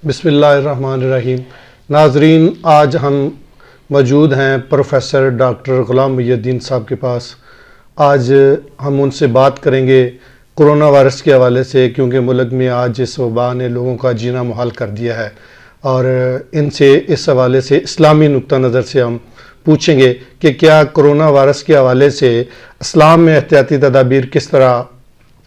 بسم اللہ الرحمن الرحیم۔ ناظرین، آج ہم موجود ہیں پروفیسر ڈاکٹر غلام محی الدین صاحب کے پاس۔ آج ہم ان سے بات کریں گے کرونا وائرس کے حوالے سے، کیونکہ ملک میں آج اس وبا نے لوگوں کا جینا محال کر دیا ہے، اور ان سے اس حوالے سے اسلامی نقطہ نظر سے ہم پوچھیں گے کہ کیا کرونا وائرس کے حوالے سے اسلام میں احتیاطی تدابیر کس طرح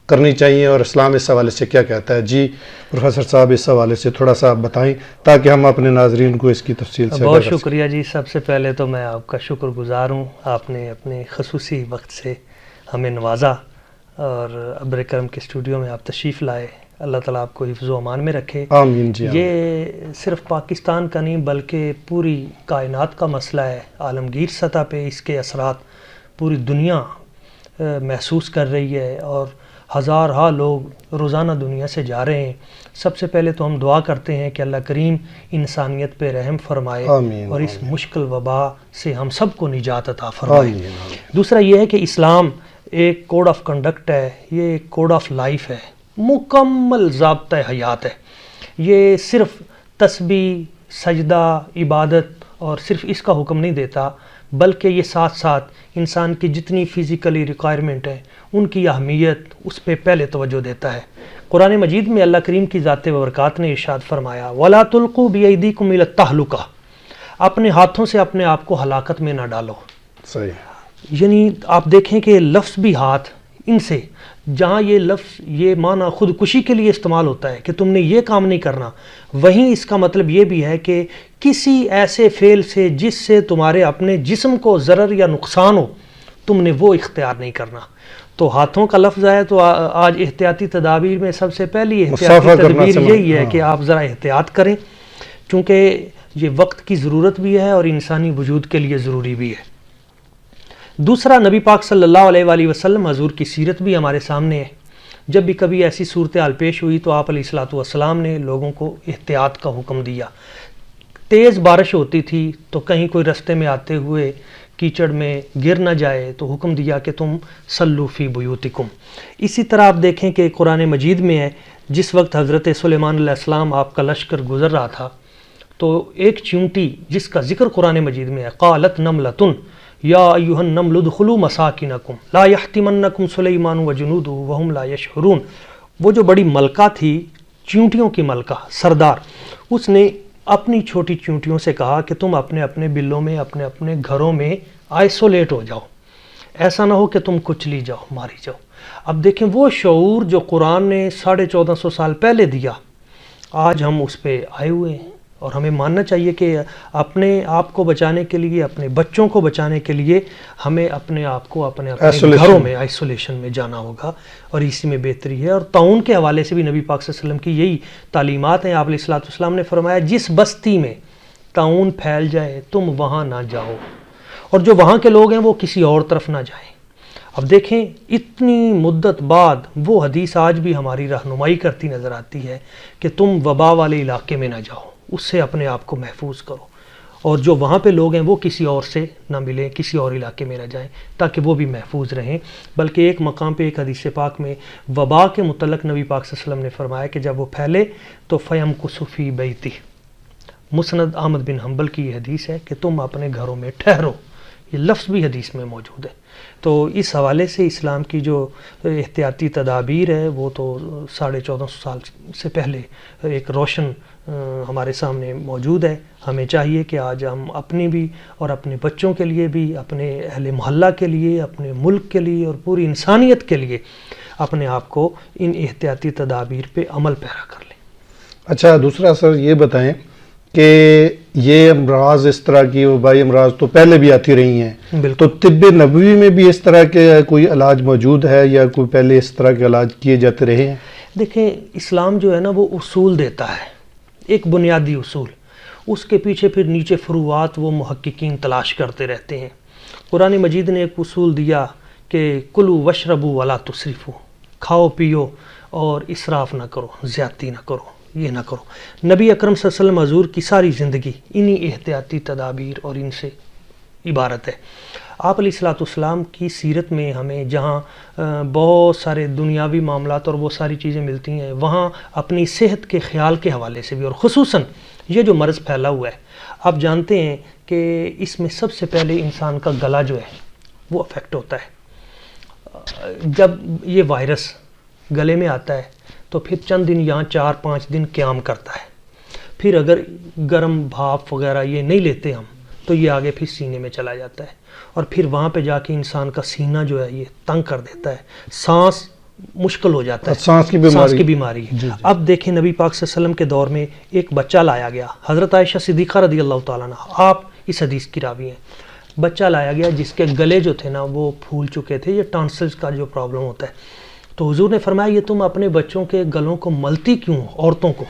کرنی چاہیے اور اسلام اس حوالے سے کیا کہتا ہے۔ جی پروفیسر صاحب، اس حوالے سے تھوڑا سا بتائیں تاکہ ہم اپنے ناظرین کو اس کی تفصیل سے بہت شکریہ جی۔ سب سے پہلے تو میں آپ کا شکر گزار ہوں، آپ نے اپنے خصوصی وقت سے ہمیں نوازا اور ابر کرم کے اسٹوڈیو میں آپ تشریف لائے۔ اللہ تعالیٰ آپ کو حفظ و امان میں رکھے۔ آمین جی۔ یہ صرف پاکستان کا نہیں بلکہ پوری کائنات کا مسئلہ ہے، عالمگیر سطح پہ اس کے اثرات پوری دنیا محسوس کر رہی ہے، اور ہزارہا لوگ روزانہ دنیا سے جا رہے ہیں۔ سب سے پہلے تو ہم دعا کرتے ہیں کہ اللہ کریم انسانیت پہ رحم فرمائے اور اس مشکل وبا سے ہم سب کو نجات عطا فرمائے۔ دوسرا یہ ہے کہ اسلام ایک کوڈ آف کنڈکٹ ہے، یہ ایک کوڈ آف لائف ہے، مکمل ضابطۂ حیات ہے۔ یہ صرف تسبیح، سجدہ، عبادت اور صرف اس کا حکم نہیں دیتا، بلکہ یہ ساتھ ساتھ انسان کی جتنی فزیکلی ریکوائرمنٹ ہے ان کی اہمیت اس پہ پہلے توجہ دیتا ہے۔ قرآن مجید میں اللہ کریم کی ذات و برکات نے ارشاد فرمایا وَلَا تُلْقُوا بِأَيْدِيكُمْ إِلَى التَّهْلُكَةِ، اپنے ہاتھوں سے اپنے آپ کو ہلاکت میں نہ ڈالو۔ صحیح۔ یعنی آپ دیکھیں کہ لفظ بھی ہاتھ، ان سے جہاں یہ لفظ یہ معنی خودکشی کے لیے استعمال ہوتا ہے کہ تم نے یہ کام نہیں کرنا، وہیں اس کا مطلب یہ بھی ہے کہ کسی ایسے فعل سے جس سے تمہارے اپنے جسم کو ضرر یا نقصان ہو، تم نے وہ اختیار نہیں کرنا۔ تو ہاتھوں کا لفظ ہے، تو آج احتیاطی تدابیر میں سب سے پہلی احتیاطی تدبیر یہی ہے کہ آپ ذرا احتیاط کریں، چونکہ یہ وقت کی ضرورت بھی ہے اور انسانی وجود کے لیے ضروری بھی ہے۔ دوسرا، نبی پاک صلی اللہ علیہ وآلہ وسلم حضور کی سیرت بھی ہمارے سامنے ہے۔ جب بھی کبھی ایسی صورتحال پیش ہوئی تو آپ علیہ الصلوۃ والسلام نے لوگوں کو احتیاط کا حکم دیا۔ تیز بارش ہوتی تھی تو کہیں کوئی رستے میں آتے ہوئے کیچڑ میں گر نہ جائے تو حکم دیا کہ تم صلوا فی بیوتکم۔ اسی طرح آپ دیکھیں کہ قرآن مجید میں ہے، جس وقت حضرت سلیمان علیہ السلام آپ کا لشکر گزر رہا تھا تو ایک چیونٹی جس کا ذکر قرآن مجید میں ہے، قالت نملۃ یا ایھا النمل ادخلوا مساکنکم لا یحطمنکم سلیمان وجنودہ وہم لا یشعرون۔ وہ جو بڑی ملکہ تھی، چیونٹیوں کی ملکہ، سردار، اس نے اپنی چھوٹی چیونٹیوں سے کہا کہ تم اپنے اپنے بلوں میں اپنے اپنے گھروں میں آئسولیٹ ہو جاؤ، ایسا نہ ہو کہ تم کچلی جاؤ، ماری جاؤ۔ اب دیکھیں وہ شعور جو قرآن نے 1450 سال پہلے دیا، آج ہم اس پہ آئے ہوئے ہیں، اور ہمیں ماننا چاہیے کہ اپنے آپ کو بچانے کے لیے، اپنے بچوں کو بچانے کے لیے ہمیں اپنے آپ کو اپنے گھروں میں آئسولیشن میں جانا ہوگا، اور اسی میں بہتری ہے۔ اور طاعون کے حوالے سے بھی نبی پاک صلی اللہ علیہ وسلم کی یہی تعلیمات ہیں۔ آپ علیہ الصلوۃ والسلام نے فرمایا جس بستی میں طاعون پھیل جائے تم وہاں نہ جاؤ، اور جو وہاں کے لوگ ہیں وہ کسی اور طرف نہ جائیں۔ اب دیکھیں اتنی مدت بعد وہ حدیث آج بھی ہماری رہنمائی کرتی نظر آتی ہے کہ تم وبا والے علاقے میں نہ جاؤ، اس سے اپنے آپ کو محفوظ کرو، اور جو وہاں پہ لوگ ہیں وہ کسی اور سے نہ ملیں، کسی اور علاقے میں نہ جائیں تاکہ وہ بھی محفوظ رہیں۔ بلکہ ایک مقام پہ ایک حدیث پاک میں وبا کے متعلق نبی پاک صلی اللہ علیہ وسلم نے فرمایا کہ جب وہ پھیلے تو فَيَمْكُثُ فِي بَيْتِهِ۔ مسند احمد بن حنبل کی یہ حدیث ہے کہ تم اپنے گھروں میں ٹھہرو، یہ لفظ بھی حدیث میں موجود ہے۔ تو اس حوالے سے اسلام کی جو احتیاطی تدابیر ہے وہ تو 1450 سال سے پہلے ایک روشن ہمارے سامنے موجود ہے۔ ہمیں چاہیے کہ آج ہم اپنی بھی اور اپنے بچوں کے لیے بھی، اپنے اہل محلہ کے لیے، اپنے ملک کے لیے اور پوری انسانیت کے لیے اپنے آپ کو ان احتیاطی تدابیر پہ عمل پیرا کر لیں۔ اچھا، دوسرا سر یہ بتائیں کہ یہ امراض، اس طرح کی وبائی امراض تو پہلے بھی آتی رہی ہیں، تو طب نبوی میں بھی اس طرح کے کوئی علاج موجود ہے یا کوئی پہلے اس طرح کے علاج کیے جاتے رہے ہیں؟ دیکھیں اسلام جو ہے نا وہ اصول دیتا ہے، ایک بنیادی اصول، اس کے پیچھے پھر نیچے فروعات وہ محققین تلاش کرتے رہتے ہیں۔ قرآن مجید نے ایک اصول دیا کہ کلوا واشربوا ولا تسرفوا، کھاؤ پیو اور اسراف نہ کرو، زیادتی نہ کرو، یہ نہ کرو۔ نبی اکرم صلی اللہ علیہ وسلم حضور کی ساری زندگی انہی احتیاطی تدابیر اور ان سے عبارت ہے۔ آپ علیہ الصلوۃ والسلام کی سیرت میں ہمیں جہاں بہت سارے دنیاوی معاملات اور وہ ساری چیزیں ملتی ہیں، وہاں اپنی صحت کے خیال کے حوالے سے بھی، اور خصوصاً یہ جو مرض پھیلا ہوا ہے، آپ جانتے ہیں کہ اس میں سب سے پہلے انسان کا گلا جو ہے وہ افیکٹ ہوتا ہے۔ جب یہ وائرس گلے میں آتا ہے تو پھر چند دن یا 4-5 دن قیام کرتا ہے، پھر اگر گرم بھاپ وغیرہ یہ نہیں لیتے ہم تو یہ آگے پھر سینے میں چلا جاتا ہے، اور پھر وہاں پہ جا کے انسان کا سینہ جو ہے یہ تنگ کر دیتا ہے، سانس مشکل ہو جاتا ہے، سانس کی بیماری ہے۔ جی۔ اب دیکھیں نبی پاک صلی اللہ علیہ وسلم کے دور میں ایک بچہ لایا گیا، حضرت عائشہ صدیقہ رضی اللہ تعالیٰ عنہ، آپ اس حدیث کی راوی ہیں، بچہ لایا گیا جس کے گلے جو تھے نا وہ پھول چکے تھے، یہ ٹانسلز کا جو پرابلم ہوتا ہے، تو حضور نے فرمایا یہ تم اپنے بچوں کے گلوں کو ملتی کیوں ہو، عورتوں کو،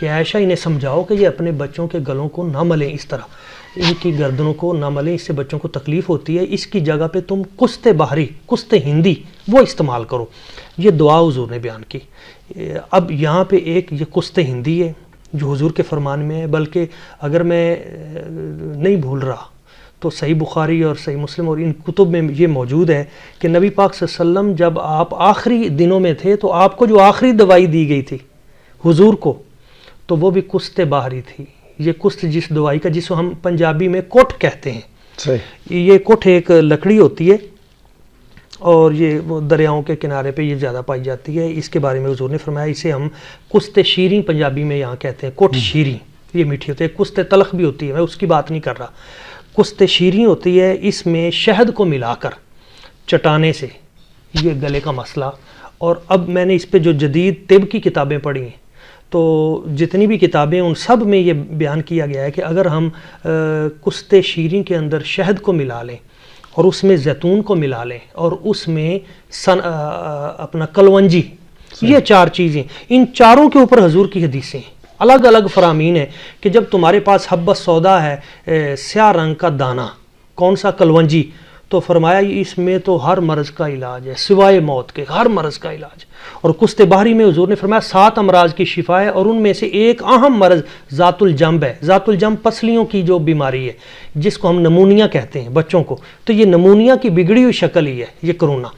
کہ عائشہ انہیں سمجھاؤ کہ یہ اپنے بچوں کے گلوں کو نہ ملیں، اس طرح ان کی گردنوں کو نہ ملیں، اس سے بچوں کو تکلیف ہوتی ہے، اس کی جگہ پہ تم کست بحری، کست ہندی وہ استعمال کرو۔ یہ دعا حضور نے بیان کی۔ اب یہاں پہ ایک یہ کست ہندی ہے جو حضور کے فرمان میں ہے، بلکہ اگر میں نہیں بھول رہا تو صحیح بخاری اور صحیح مسلم اور ان کتب میں یہ موجود ہے کہ نبی پاک صلی اللہ علیہ وسلم جب آپ آخری دنوں میں تھے تو آپ کو جو آخری دوائی دی گئی تھی حضور کو، تو وہ بھی کست باہری تھی۔ یہ کست جس دوائی کا، جس کو ہم پنجابی میں کوٹ کہتے ہیں، صحیح، یہ کوٹ ایک لکڑی ہوتی ہے اور یہ وہ دریاؤں کے کنارے پہ یہ زیادہ پائی جاتی ہے، اس کے بارے میں حضور نے فرمایا اسے ہم کست شیریں پنجابی میں یہاں کہتے ہیں، کوٹ شیریں، یہ میٹھی ہوتی ہے، کست تلخ بھی ہوتی ہے، میں اس کی بات نہیں کر رہا، کست شیریں ہوتی ہے، اس میں شہد کو ملا کر چٹانے سے یہ گلے کا مسئلہ۔ اور اب میں نے اس پہ جو جدید طب کی کتابیں پڑھی ہیں تو جتنی بھی کتابیں ان سب میں یہ بیان کیا گیا ہے کہ اگر ہم کست شیریں کے اندر شہد کو ملا لیں اور اس میں زیتون کو ملا لیں اور اس میں اپنا کلونجی، یہ 4 چیزیں، ان چاروں کے اوپر حضور کی حدیثیں ہیں، الگ الگ فرامین ہیں کہ جب تمہارے پاس حبۃ سودا ہے، سیاہ رنگ کا دانہ، کون سا؟ کلونجی، تو فرمایا اس میں تو ہر مرض کا علاج ہے سوائے موت کے، ہر مرض کا علاج۔ اور کست باہری میں حضور نے فرمایا 7 امراض کی شفا ہے، اور ان میں سے ایک اہم مرض ذات الجنب ہے۔ ذات الجنب پسلیوں کی جو بیماری ہے جس کو ہم نمونیا کہتے ہیں بچوں کو، تو یہ نمونیا کی بگڑی ہوئی شکل ہی ہے یہ کرونا۔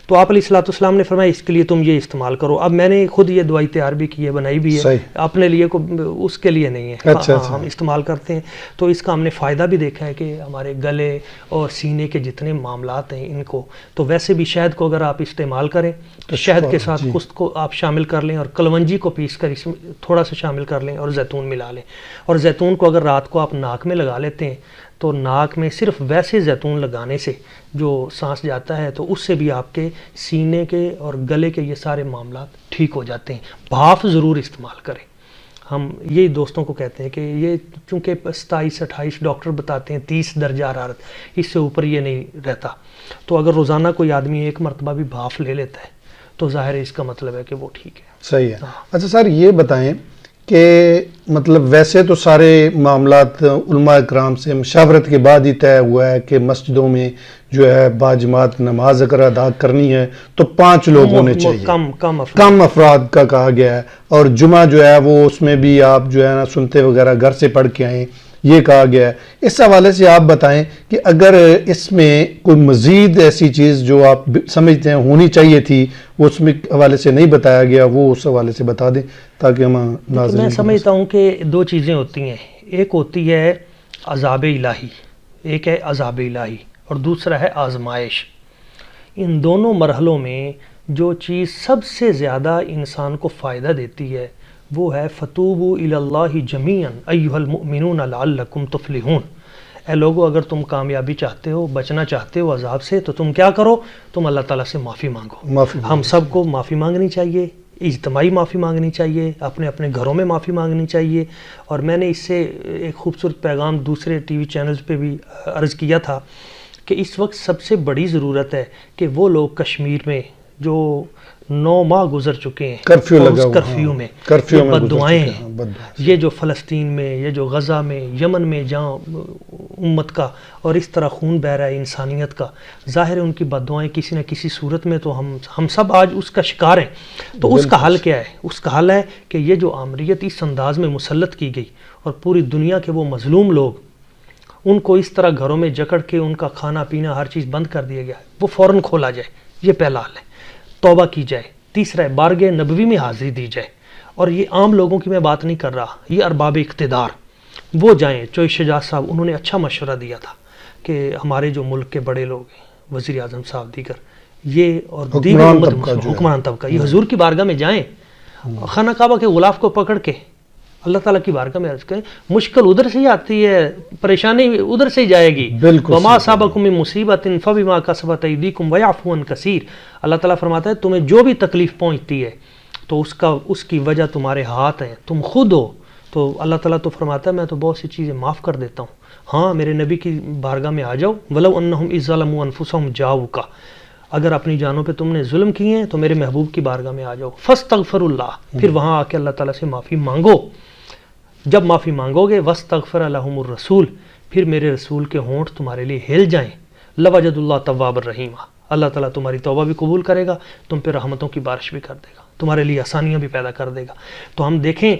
تو آپ علیہ الصلوۃ والسلام نے فرمایا اس کے لیے تم یہ استعمال کرو۔ اب میں نے خود یہ دوائی تیار بھی کی ہے، بنائی بھی ہے اپنے لیے، اس کے لیے نہیں ہے، ہم استعمال کرتے ہیں، تو اس کا ہم نے فائدہ بھی دیکھا ہے کہ ہمارے گلے اور سینے کے جتنے معاملات ہیں ان کو، تو ویسے بھی شہد کو اگر آپ استعمال کریں تو شہد کے ساتھ کست کو آپ شامل کر لیں اور کلونجی کو پیس کر اس میں تھوڑا سا شامل کر لیں اور زیتون ملا لیں، اور زیتون کو اگر رات کو آپ ناک میں لگا لیتے ہیں تو ناک میں صرف ویسے زیتون لگانے سے جو سانس جاتا ہے تو اس سے بھی آپ کے سینے کے اور گلے کے یہ سارے معاملات ٹھیک ہو جاتے ہیں۔ بھاپ ضرور استعمال کریں، ہم یہی دوستوں کو کہتے ہیں کہ یہ چونکہ 27-28 ڈاکٹر بتاتے ہیں 30 درجہ حرارت، اس سے اوپر یہ نہیں رہتا، تو اگر روزانہ کوئی آدمی 1 مرتبہ بھی بھاپ لے لیتا ہے تو ظاہر ہے اس کا مطلب ہے کہ وہ ٹھیک ہے۔ صحیح ہے۔ اچھا سر یہ بتائیں کہ مطلب ویسے تو سارے معاملات علماء اکرام سے مشاورت کے بعد ہی طے ہوا ہے کہ مسجدوں میں جو ہے باجماعت نماز اگر ادا کرنی ہے تو 5 لوگ ہونے چاہیے، کم افراد کا کہا گیا ہے، اور جمعہ جو ہے وہ اس میں بھی آپ جو ہے نا سنتے وغیرہ گھر سے پڑھ کے آئیں، یہ کہا گیا ہے۔ اس حوالے سے آپ بتائیں کہ اگر اس میں کوئی مزید ایسی چیز جو آپ سمجھتے ہیں ہونی چاہیے تھی وہ اس میں حوالے سے نہیں بتایا گیا، وہ اس حوالے سے بتا دیں تاکہ ہم ناظرین۔ میں سمجھتا ہوں کہ 2 چیزیں ہوتی ہیں، ایک ہوتی ہے عذاب الہی، ایک ہے عذاب الہی، اور دوسرا ہے آزمائش۔ ان دونوں مرحلوں میں جو چیز سب سے زیادہ انسان کو فائدہ دیتی ہے وہ ہے فتوبوا الی اللہ جمیعا ایھا المؤمنون لعلکم تفلحون۔ اے لوگو اگر تم کامیابی چاہتے ہو، بچنا چاہتے ہو عذاب سے، تو تم کیا کرو؟ تم اللہ تعالیٰ سے معافی مانگو۔ ہم سب کو معافی مانگنی چاہیے، اجتماعی معافی مانگنی چاہیے، اپنے اپنے گھروں میں معافی مانگنی چاہیے۔ اور میں نے اس سے ایک خوبصورت پیغام دوسرے ٹی وی چینلز پہ بھی عرض کیا تھا کہ اس وقت سب سے بڑی ضرورت ہے کہ وہ لوگ کشمیر میں جو 9 ماہ گزر چکے ہیں کرفیو میں بد دعائیں ہیں، یہ جو فلسطین میں، یہ جو غزہ میں، یمن میں جہاں امت کا اور اس طرح خون بہ رہا ہے انسانیت کا، ظاہر ہے ان کی بد دعائیں کسی نہ کسی صورت میں تو ہم سب آج اس کا شکار ہیں۔ تو اس کا حل کیا ہے؟ اس کا حل ہے کہ یہ جو آمریت اس انداز میں مسلط کی گئی اور پوری دنیا کے وہ مظلوم لوگ ان کو اس طرح گھروں میں جکڑ کے ان کا کھانا پینا ہر چیز بند کر دیا گیا ہے، وہ فوراً کھولا جائے، یہ پہلا حل ہے، توبہ کی جائے۔ تیسرا ہے بارگاہ نبوی میں حاضری دی جائے، اور یہ عام لوگوں کی میں بات نہیں کر رہا، یہ ارباب اقتدار وہ جائیں۔ چوئی شجاع صاحب انہوں نے اچھا مشورہ دیا تھا کہ ہمارے جو ملک کے بڑے لوگ ہیں، وزیر اعظم صاحب دیگر، یہ اور دیگر امت مسلمہ حکمران طبقہ، یہ حضور کی بارگاہ میں جائیں، خانہ کعبہ کے غلاف کو پکڑ کے اللہ تعالیٰ کی بارگاہ میں عرض کریں، مشکل ادھر سے ہی آتی ہے، پریشانی ادھر سے ہی جائے گی۔ وما اصابکم من مصیبت فبما کسبت ایدیکم ویعفو عن کثیر، اللہ تعالیٰ فرماتا ہے تمہیں جو بھی تکلیف پہنچتی ہے تو اس کی وجہ تمہارے ہاتھ ہیں، تم خود ہو، تو اللہ تعالیٰ تو فرماتا ہے میں تو بہت سی چیزیں معاف کر دیتا ہوں۔ ہاں میرے نبی کی بارگاہ میں آ جاؤ، ولو انہم اذ ظلموا انفسہم جاؤک، اگر اپنی جانوں پہ تم نے ظلم کیے ہیں تو میرے محبوب کی بارگاہ میں آ جاؤ، فاستغفر اللہ، پھر وہاں آ کے اللہ تعالیٰ سے معافی مانگو۔ جب معافی مانگو گے واستغفر لہم الرسول، پھر میرے رسول کے ہونٹ تمہارے لیے ہل جائیں، لوجد اللہ تواب الرحیم، اللہ تعالیٰ تمہاری توبہ بھی قبول کرے گا، تم پہ رحمتوں کی بارش بھی کر دے گا، تمہارے لیے آسانیاں بھی پیدا کر دے گا۔ تو ہم دیکھیں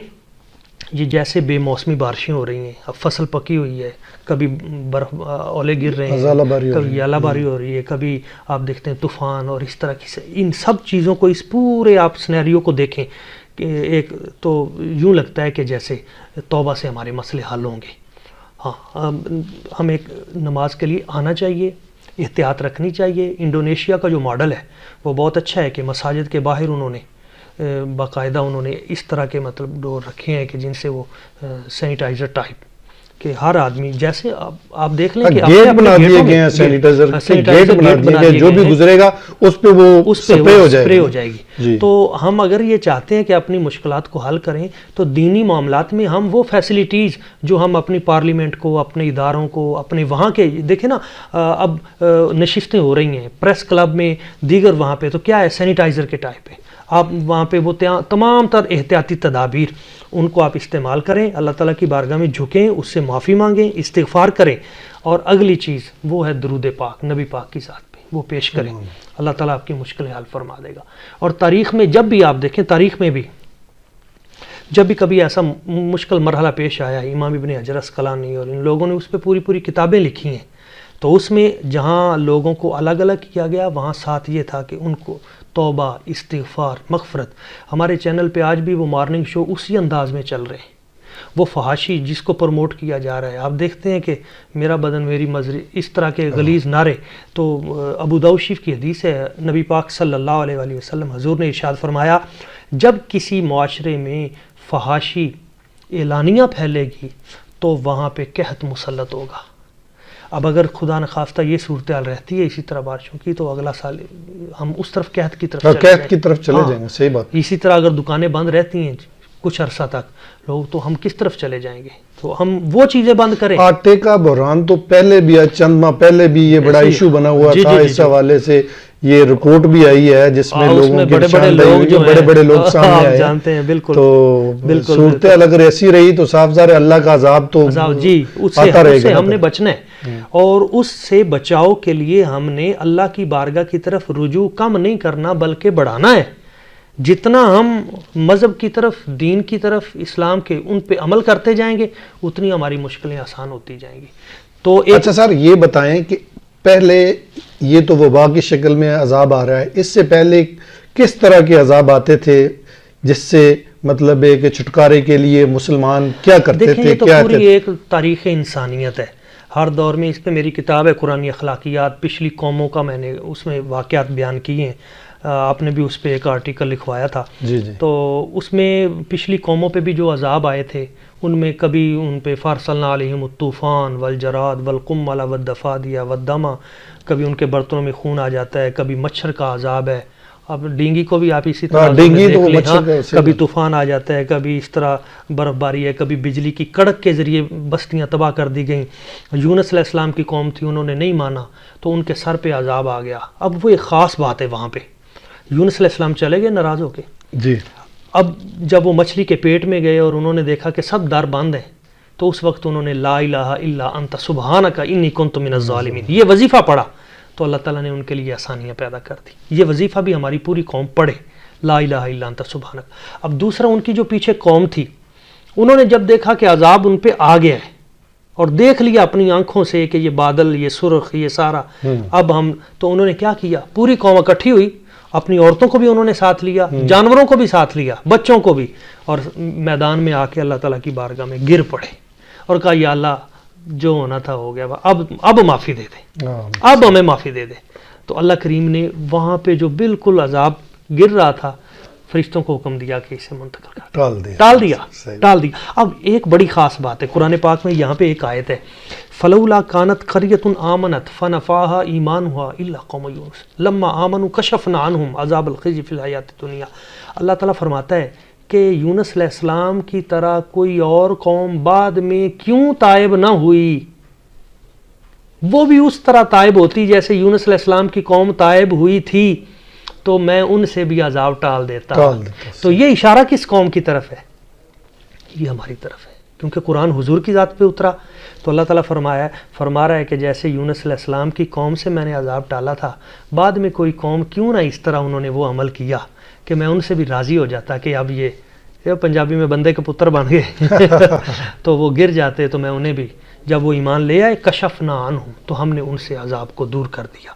یہ جیسے بے موسمی بارشیں ہو رہی ہیں، اب فصل پکی ہوئی ہے، کبھی برف اولے گر رہے ہیں، کبھی یالہ باری ہو رہی ہے، کبھی آپ دیکھتے ہیں طوفان، اور اس طرح کی ان سب چیزوں کو، اس پورے آپ سنیریو کو دیکھیں کہ ایک تو یوں لگتا ہے کہ جیسے توبہ سے ہمارے مسئلے حل ہوں گے۔ ہاں ہم ایک نماز کے لیے آنا چاہیے، احتیاط رکھنی چاہیے۔ انڈونیشیا کا جو ماڈل ہے وہ بہت اچھا ہے کہ مساجد کے باہر انہوں نے باقاعدہ انہوں نے اس طرح کے مطلب ڈور رکھے ہیں کہ جن سے وہ سینیٹائزر ٹائپ کہ ہر آدمی جیسے آپ دیکھ لیں کہ گیٹ بنا دیے گئے ہیں، سینیٹائزر کے گیٹ بنا دیے گئے، جو بھی گزرے گا اس پہ وہ سپرے ہو جائے گی۔ تو ہم اگر یہ چاہتے ہیں کہ اپنی مشکلات کو حل کریں تو دینی معاملات میں ہم وہ فیسلٹیز جو ہم اپنی پارلیمنٹ کو، اپنے اداروں کو، اپنے وہاں کے دیکھیں نا، اب نشستیں ہو رہی ہیں پریس کلب میں، دیگر وہاں پہ تو کیا ہے سینیٹائزر کے ٹائپ ہے، آپ وہاں پہ وہ تمام تر احتیاطی تدابیر ان کو آپ استعمال کریں، اللہ تعالیٰ کی بارگاہ میں جھکیں، اس سے معافی مانگیں، استغفار کریں، اور اگلی چیز وہ ہے درود پاک نبی پاک کی ذات پہ وہ پیش کریں، اللہ تعالیٰ آپ کی مشکلیں حل فرما دے گا۔ اور تاریخ میں جب بھی آپ دیکھیں، تاریخ میں بھی جب بھی کبھی ایسا مشکل مرحلہ پیش آیا ہے، امام ابن حجر عسقلانی اور ان لوگوں نے اس پہ پوری کتابیں لکھی ہیں، تو اس میں جہاں لوگوں کو الگ الگ کیا گیا وہاں ساتھ یہ تھا کہ ان کو توبہ، استغفار، مغفرت۔ ہمارے چینل پہ آج بھی وہ مارننگ شو اسی انداز میں چل رہے ہیں، وہ فحاشی جس کو پروموٹ کیا جا رہا ہے، آپ دیکھتے ہیں کہ میرا بدن میری مرضی، اس طرح کے غلیظ نعرے۔ تو ابو داؤد شریف کی حدیث ہے، نبی پاک صلی اللہ علیہ وآلہ وسلم حضور نے ارشاد فرمایا، جب کسی معاشرے میں فحاشی اعلانیہ پھیلے گی تو وہاں پہ قحط مسلط ہوگا۔ اب اگر خدا نخواستہ یہ صورتحال رہتی ہے اسی طرح بارشوں کی تو اگلا سال ہم اس طرف قحط کی طرف چلے جائیں گے۔ صحیح بات۔ اسی طرح اگر دکانیں بند رہتی ہیں کچھ عرصہ تک لوگ، تو ہم کس طرف چلے جائیں گے؟ تو ہم وہ چیزیں بند کریں۔ آٹے کا بحران تو پہلے بھی چند ماہ پہلے بھی یہ بڑا ایشو بنا ہوا تھا، اس حوالے سے یہ رپورٹ بھی آئی ہے جس میں لوگوں کے بڑے لوگ سامنے آئے جانتے ہیں۔ بالکل تو صورتحال اگر ایسی رہی تو صاف ظاہر اللہ کا عذاب تو آتا رہے گا۔ ہم نے بچنا ہے، اور اس سے بچاؤ کے لیے ہم نے اللہ کی بارگاہ کی طرف رجوع کم نہیں کرنا بلکہ بڑھانا ہے۔ جتنا ہم مذہب کی طرف، دین کی طرف، اسلام کے ان پہ عمل کرتے جائیں گے اتنی ہماری مشکلیں آسان ہوتی جائیں گی۔ تو اچھا سر یہ بتائیں کہ پہلے یہ تو وبا کی شکل میں عذاب آ رہا ہے، اس سے پہلے کس طرح کے عذاب آتے تھے جس سے مطلب ہے کہ چھٹکارے کے لیے مسلمان کیا کرتے تھے؟ یہ تو پوری ایک تاریخ انسانیت ہے، ہر دور میں۔ اس پہ میری کتاب ہے قرآنی اخلاقیات، پچھلی قوموں کا میں نے اس میں واقعات بیان کیے ہیں، آپ نے بھی اس پہ ایک آرٹیکل لکھوایا تھا۔ تو اس میں پچھلی قوموں پہ بھی جو عذاب آئے تھے ان میں کبھی ان پہ فارسلنا علیہم الطوفان والجراد والقمل والضفادع والدم، کبھی ان کے برتنوں میں خون آ جاتا ہے، کبھی مچھر کا عذاب ہے۔ اب ڈینگی کو بھی آپ اسی طرح کبھی طوفان آ جاتا ہے، کبھی اس طرح برف باری ہے، کبھی بجلی کی کڑک کے ذریعے بستیاں تباہ کر دی گئیں۔ یونس علیہ السلام کی قوم تھی، انہوں نے نہیں مانا تو ان کے سر پہ عذاب آ گیا۔ اب وہ ایک خاص بات ہے، وہاں پہ یونس علیہ السلام چلے گئے ناراض ہو کے، جی۔ اب جب وہ مچھلی کے پیٹ میں گئے اور انہوں نے دیکھا کہ سب در بند ہیں تو اس وقت انہوں نے لا الہ الا انت سبحانک انی کنت من الظالمین یہ وظیفہ پڑھا، تو اللہ تعالیٰ نے ان کے لیے آسانیاں پیدا کر دی۔ یہ وظیفہ بھی ہماری پوری قوم پڑھے، لا الہ الا انت سبحانک۔ اب دوسرا ان کی جو پیچھے قوم تھی، انہوں نے جب دیکھا کہ عذاب ان پہ آ گیا ہے اور دیکھ لیا اپنی آنکھوں سے کہ یہ بادل، یہ سرخ، یہ سارا، اب ہم تو انہوں نے کیا کیا، پوری قوم اکٹھی ہوئی، اپنی عورتوں کو بھی انہوں نے ساتھ لیا، جانوروں کو بھی ساتھ لیا، بچوں کو بھی، اور میدان میں آ کے اللہ تعالیٰ کی بارگاہ میں گر پڑے اور کہا یا اللہ جو ہونا تھا ہو گیا، اب معافی دے دے، اب ہمیں معافی دے دے۔ تو اللہ کریم نے وہاں پہ جو بالکل عذاب گر رہا تھا، فرشتوں کو حکم دیا کہ اسے منتقل کر ٹال دیا۔ اب ایک بڑی خاص بات ہے قرآن پاک میں، یہاں پہ ایک آیت ہے فلولا کانت قریۃ آمنت فنفعها ایمانها الا قوم یونس لما آمنوا کشفنا عنهم عذاب الخزي فی الحیاۃ الدنیا۔ اللہ تعالیٰ فرماتا ہے کہ یونس علیہ السلام کی طرح کوئی اور قوم بعد میں کیوں تائب نہ ہوئی، وہ بھی اس طرح تائب ہوتی جیسے یونس علیہ السلام کی قوم تائب ہوئی تھی، تو میں ان سے بھی عذاب ٹال دیتا۔ تو یہ اشارہ کس قوم کی طرف ہے؟ یہ ہماری طرف ہے، کیونکہ قرآن حضور کی ذات پہ اترا، تو اللہ تعالیٰ فرما رہا ہے کہ جیسے یونس علیہ السلام کی قوم سے میں نے عذاب ٹالا تھا، بعد میں کوئی قوم کیوں نہ اس طرح انہوں نے وہ عمل کیا کہ میں ان سے بھی راضی ہو جاتا کہ اب یہ پنجابی میں بندے کے پتر بن گئے تو وہ گر جاتے، تو میں انہیں بھی جب وہ ایمان لے آئے کشفنا عنہم، تو ہم نے ان سے عذاب کو دور کر دیا۔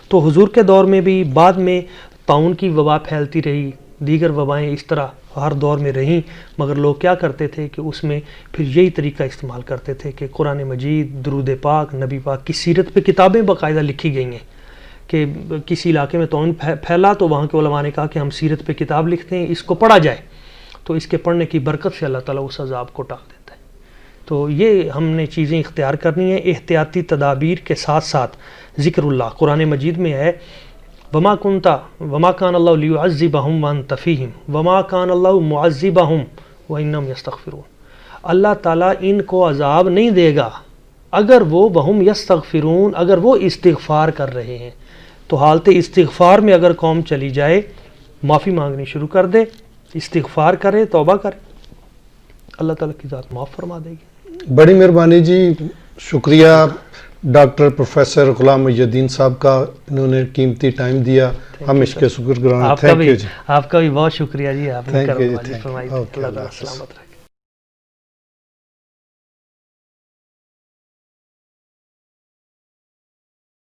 تو حضور کے دور میں بھی بعد میں طاعون کی وبا پھیلتی رہی، دیگر وبائیں اس طرح ہر دور میں رہیں، مگر لوگ کیا کرتے تھے کہ اس میں پھر یہی طریقہ استعمال کرتے تھے کہ قرآن مجید، درود پاک، نبی پاک کی سیرت پہ کتابیں باقاعدہ لکھی گئی ہیں کہ کسی علاقے میں طاعون پھیلا تو وہاں کے علماء نے کہا کہ ہم سیرت پہ کتاب لکھتے ہیں، اس کو پڑھا جائے، تو اس کے پڑھنے کی برکت سے اللہ تعالیٰ اس عذاب کو ٹال دیتا ہے۔ تو یہ ہم نے چیزیں اختیار کرنی ہیں، احتیاطی تدابیر کے ساتھ ساتھ۔ ذکر اللہ قرآن مجید میں ہے وما كان اللہ لیعذبہم وانت فیہم وما كان اللہ معذبہم وانہم یستغفرون۔ اللہ تعالیٰ ان کو عذاب نہیں دے گا اگر وہ وہم یستغفرون، اگر وہ استغفار کر رہے ہیں۔ تو حالت استغفار میں اگر قوم چلی جائے، معافی مانگنی شروع کر دے، استغفار کرے، توبہ کرے، اللہ تعالیٰ کی ذات معاف فرما دے گی۔ بڑی مہربانی جی، شکریہ ڈاکٹر پروفیسر غلام محی الدین صاحب کا، انہوں نے قیمتی ٹائم دیا، ہم اس کے شکر گزار ہیں۔ آپ کا بھی بہت شکریہ جی، آپ نے کرم والی فرمائی، اللہ تعالیٰ سلامت رکھے۔